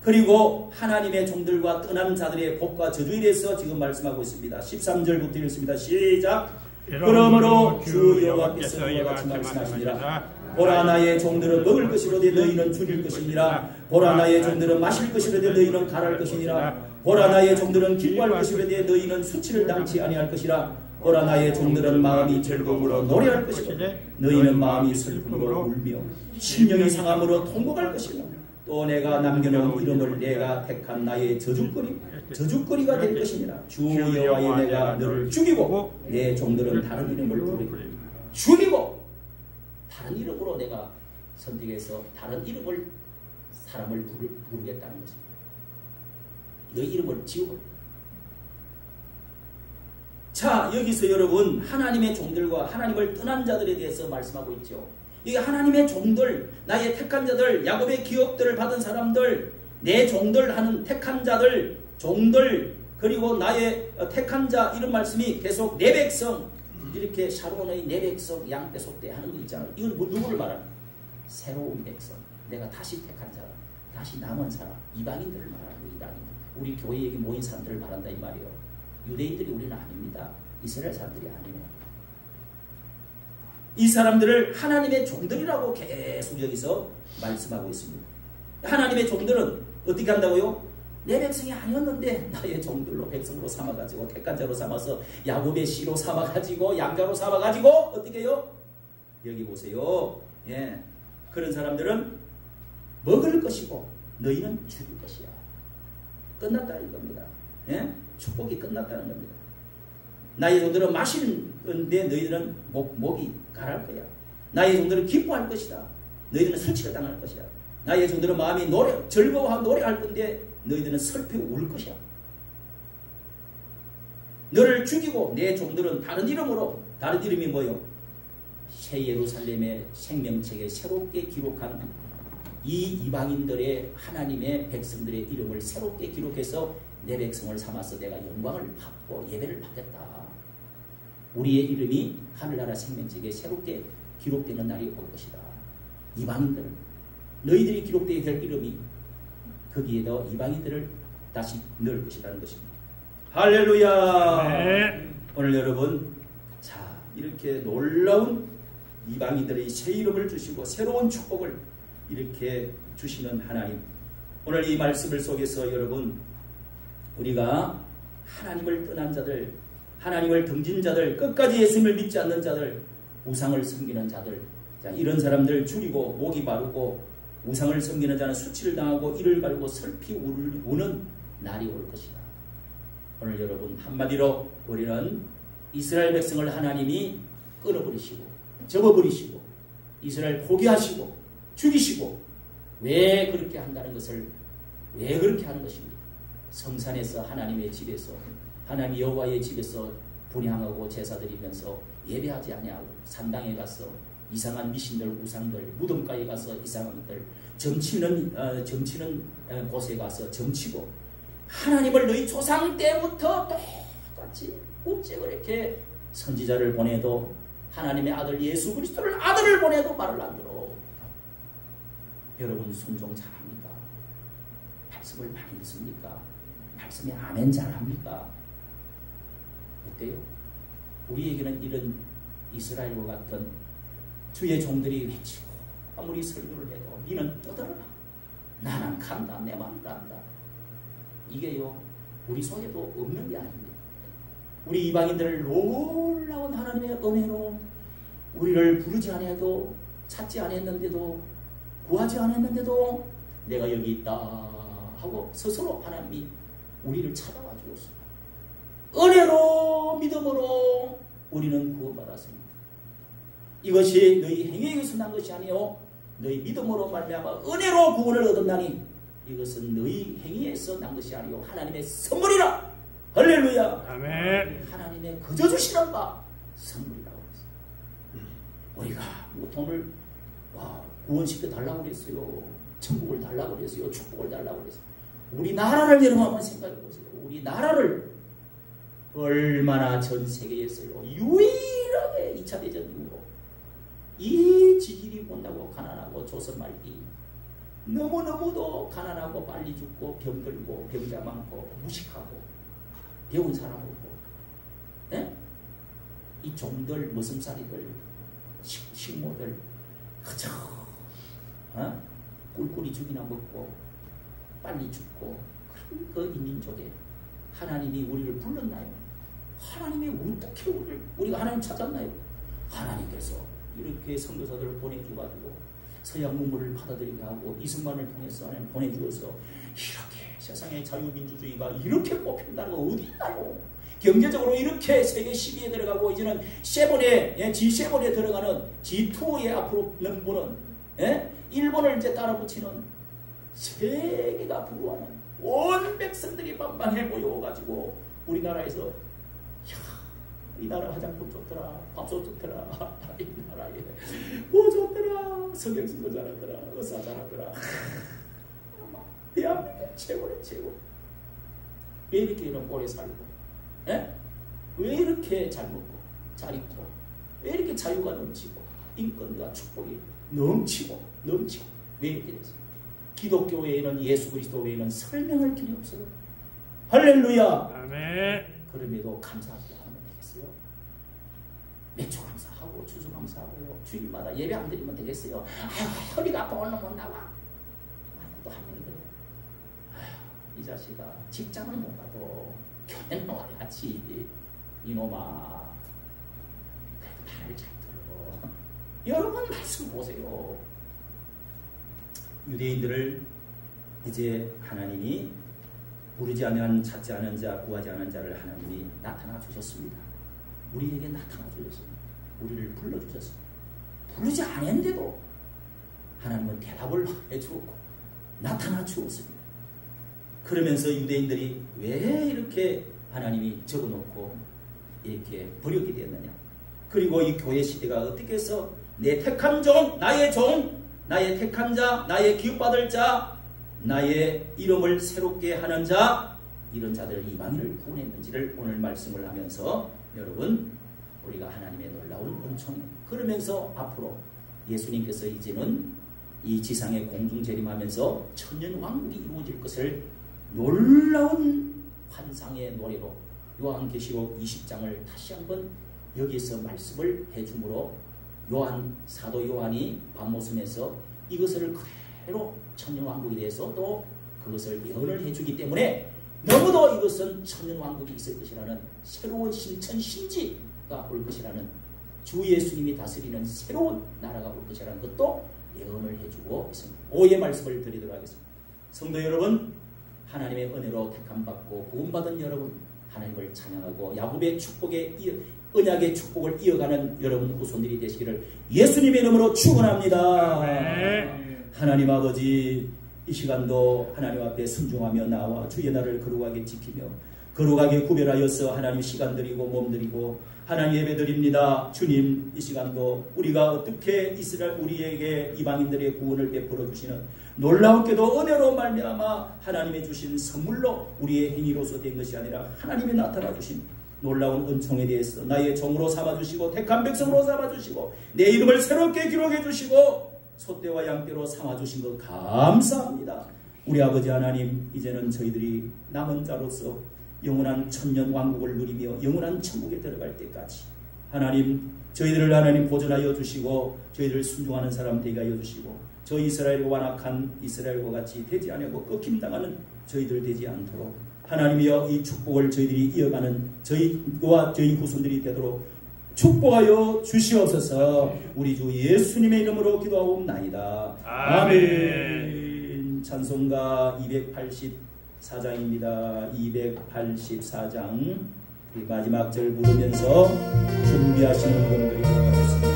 S3: 그리고 하나님의 종들과 떠난 자들의 복과 저주에 대해서 지금 말씀하고 있습니다. 13절부터 읽습니다. 시작. 그러므로 주 여호와께서 이와 같이 말씀하시니라. 보라 나의 종들은 먹을 것이로되 너희는 줄일 것이니라. 보라 나의 종들은 마실 것이로되 너희는 갈할 것이니라. 보라 나의 종들은 기뻐할 것이로되 너희는 수치를 당치 아니할 것이라. 보라 나의 종들은 마음이 즐거움으로 노래할 것이고 너희는 마음이 슬픔으로 울며 심령이 상함으로 통곡할 것이며 또 내가 남겨놓은 이름을 내가 택한 나의 저주거리가 될 것이니라. 주 여호와의 내가 너를 죽이고 내 종들은 다른 이름을 부르리라. 죽이고 다른 이름으로 내가 선택해서 다른 이름을 사람을 부르겠다는 것입니다. 너희 이름을 지우고. 자, 여기서 여러분 하나님의 종들과 하나님을 떠난 자들에 대해서 말씀하고 있죠. 이게 하나님의 종들, 나의 택한 자들, 야곱의 기업들을 받은 사람들, 내 종들 하는 택한 자들, 종들, 그리고 나의 택한 자, 이런 말씀이 계속 내 백성, 이렇게 샤론의 내 백성 양떼소 때 하는 거 있잖아요. 이건 누구를 말하는? 새로운 백성, 내가 다시 택한 자라, 다시 남은 사람, 이방인들을 말하는 거. 이방인들, 우리 교회에 모인 사람들을 말한다 이 말이에요. 유대인들이 우리는 아닙니다. 이스라엘 사람들이 아니에요. 이 사람들을 하나님의 종들이라고 계속 여기서 말씀하고 있습니다. 하나님의 종들은 어떻게 한다고요? 내 백성이 아니었는데 나의 종들로 백성으로 삼아가지고 택한 자로 삼아서 야곱의 씨로 삼아가지고 양자로 삼아가지고 어떻게 해요? 여기 보세요. 예, 그런 사람들은 먹을 것이고 너희는 죽을 것이야. 끝났다는 겁니다. 예? 축복이 끝났다는 겁니다. 나의 종들은 마시는데 너희들은 목이 가랄 거야. 나의 종들은 기뻐할 것이다. 너희들은 수치를 당할 것이야. 나의 종들은 마음이 즐거워하고 노래할 건데 너희들은 슬피 울 것이야. 너를 죽이고 내 종들은 다른 이름으로, 다른 이름이 뭐요? 새 예루살렘의 생명책에 새롭게 기록한 이 이방인들의 하나님의 백성들의 이름을 새롭게 기록해서 내 백성을 삼아서 내가 영광을 받고 예배를 받겠다. 우리의 이름이 하늘나라 생명책에 새롭게 기록되는 날이 올 것이다. 이방인들, 너희들이 기록되어야 될 이름이 거기에다 이방인들을 다시 넣을 것이라는 것입니다. 할렐루야. 네. 오늘 여러분, 자, 이렇게 놀라운 이방인들의 새 이름을 주시고 새로운 축복을 이렇게 주시는 하나님, 오늘 이 말씀을 속에서 여러분, 우리가 하나님을 떠난 자들, 하나님을 등진 자들, 끝까지 예수님을 믿지 않는 자들, 우상을 섬기는 자들, 자, 이런 사람들 죽이고 목이 마르고 우상을 섬기는 자는 수치를 당하고 이를 갈고 슬피 우는 날이 올 것이다. 오늘 여러분, 한마디로 우리는 이스라엘 백성을 하나님이 끊어버리시고 접어버리시고 이스라엘 포기하시고 죽이시고, 왜 그렇게 한다는 것을, 왜 그렇게 하는 것입니까? 성산에서 하나님의 집에서, 하나님 여호와의 집에서 분향하고 제사 드리면서 예배하지 아니하고 산당에 가서 이상한 미신들, 우상들, 무덤가에 가서 이상한 것들, 점치는 곳에 가서 점치고, 하나님을 너희 조상 때부터 똑같이 어째 그렇게 선지자를 보내도, 하나님의 아들 예수 그리스도를 아들을 보내도 말을 안 들어. 여러분 순종 잘합니까? 말씀을 많이 듣습니까? 말씀에 아멘 잘합니까? 어때요? 우리에게는 이런 이스라엘과 같은 주의 종들이 외치고 아무리 설교를 해도 니는 떠들어라, 나는 간다, 내 마음을 안다, 이게요 우리 속에도 없는 게 아닙니다. 우리 이방인들을 놀라운 하나님의 은혜로 우리를 부르지 않아도, 찾지 않았는데도, 구하지 않았는데도 내가 여기 있다 하고 스스로 하나님이 우리를 찾아와 주었습니다. 은혜로 믿음으로 우리는 구원받았습니다. 이것이 너희 행위에 의해서 난 것이 아니요 너희 믿음으로 말미암아 은혜로 구원을 얻었나니 이것은 너희 행위에서 난 것이 아니요 하나님의 선물이라. 할렐루야. 아멘. 하나님의 거저 주시는 바 선물이라고 했어요. 우리가 뭐 돈을 구원시켜 달라고 그랬어요. 천국을 달라고 그랬어요. 축복을 달라고 그랬어요. 우리 나라를 여러분 한번 생각해 보세요. 우리 나라를 얼마나 전 세계에서요 유일하게 2차 대전 이후로 이 지질이 못나고 가난하고 조선 말기 너무너무도 가난하고 빨리 죽고 병들고 병자 많고 무식하고 배운 사람 없고, 예? 이 종들 머슴살이들 식모들 그저 꿀꿀이 죽이나 먹고 빨리 죽고 그런 그 인민족에 하나님이 우리를 불렀나요? 하나님이 어떻게 우리가 하나님 찾았나요? 하나님께서 이렇게 선교사들을 보내주가지고 서양 문물을 받아들이게 하고 이승만을 통해서 하나님 보내주어서 이렇게 세상의 자유민주주의가 이렇게 뽑힌다는 거 어디 있나요? 경제적으로 이렇게 세계 10위에 들어가고 이제는 G7에 들어가는 G2에 앞으로 넘보는, 일본을 이제 따라 붙이는 세계가 부러워하는 온 백성들이 만방에 모여가지고 우리나라에서 이 나라 화장품 좋더라, 밥솥 좋더라, 이 나라에 뭐 좋더라, 성경신도 잘하더라, 의사 잘하더라. 대한민국 최고래, 최고. 왜 이렇게 이런 오래 살고, 에? 왜 이렇게 잘 먹고 잘 입고, 왜 이렇게 자유가 넘치고 인권과 축복이 넘치고 왜 이렇게 됐어요? 기독교 외에는, 예수 그리스도 외에는 설명할 길이 없어요. 할렐루야.
S1: 아멘.
S3: 그럼에도 감사하게 하면 되겠어요? 매초 감사하고 추수 감사하고요. 주일마다 예배 안 드리면 되겠어요? 아유, 허리가 아파 오늘 못 나와. 또 한 명이 그래요. 아유, 이 자식아 직장을 못 가도 교회는 와야지. 이놈아, 그래도 말을 잘 들어. 여러분 말씀 보세요. 유대인들을 이제 하나님이 부르지 않은, 찾지 않은 자, 구하지 않은 자를 하나님이 나타나 주셨습니다. 우리에게 나타나 주셨습니다. 우리를 불러주셨습니다. 부르지 않았는데도 하나님은 대답을 해주었고 나타나 주었습니다. 그러면서 유대인들이 왜 이렇게 하나님이 적어놓고 이렇게 버리게 되었느냐. 그리고 이 교회 시대가 어떻게 해서 내 택한 종, 나의 택한 자, 나의 기업받을 자, 나의 이름을 새롭게 하는 자, 이런 자들을, 이방인을 구원했는지를 오늘 말씀을 하면서 여러분, 우리가 하나님의 놀라운 은총, 그러면서 앞으로 예수님께서 이제는 이 지상에 공중재림하면서 천년왕국이 이루어질 것을 놀라운 환상의 노래로 요한계시록 20장을 다시 한번 여기서 말씀을 해주므로 사도 요한이 밤모섬에서 이것을 그대로 천년왕국에 대해서 또 그것을 예언을 해주기 때문에 너무도 이것은 천년왕국이 있을 것이라는 새로운 신천신지가 올 것이라는, 주 예수님이 다스리는 새로운 나라가 올 것이라는 것도 예언을 해주고 있습니다. 오의 말씀을 드리도록 하겠습니다. 성도 여러분, 하나님의 은혜로 택함받고 구원받은 여러분, 하나님을 찬양하고 야곱의 축복에 언약의 축복을 이어가는 여러분 후손들이 되시기를 예수님의 이름으로 축원합니다. 하나님 아버지, 이 시간도 하나님 앞에 순종하며 나와 주의 날을 거룩하게 지키며 거룩하게 구별하여서 하나님 시간 드리고 몸 드리고 하나님 예배 드립니다. 주님, 이 시간도 우리가 어떻게 이스라엘 우리에게 이방인들의 구원을 베풀어 주시는 놀라운게도 은혜로 말미암아 하나님의 주신 선물로 우리의 행위로서 된 것이 아니라 하나님이 나타나 주신 놀라운 은총에 대해서 나의 종으로 삼아주시고 택한 백성으로 삼아주시고 내 이름을 새롭게 기록해 주시고 소떼와 양떼로 삼아주신 것 감사합니다. 우리 아버지 하나님, 이제는 저희들이 남은 자로서 영원한 천년 왕국을 누리며 영원한 천국에 들어갈 때까지 하나님, 저희들을 하나님 보존하여 주시고 저희들을 순종하는 사람 되게 하여 주시고 저 이스라엘과 완악한 이스라엘과 같이 되지 않고 꺾임당하는 저희들 되지 않도록 하나님이여 이 축복을 저희들이 이어가는 저희와 저희 후손들이 되도록 축복하여 주시옵소서. 우리 주 예수님의 이름으로 기도하옵나이다. 아멘. 찬송가 284장입니다. 284장 마지막 절 부르면서 준비하시는 분들이 들어가겠습니다.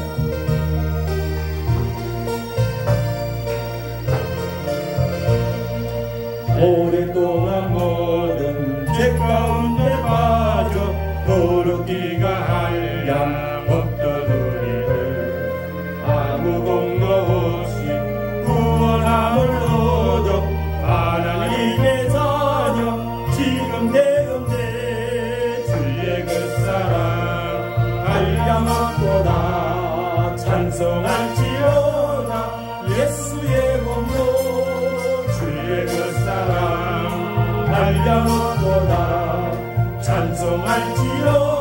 S1: 오랫동안 모든 죄 가운데 빠져 거룩기가 한량 없던 우리를 아무 공로 없이 구원함을 얻어 하나님의 자녀 지금 되었네. 주의 그 사랑 한량없도다. 찬송할지어다 예수의 공로. 주의 그 사랑 한량없도다. 찬송할지어다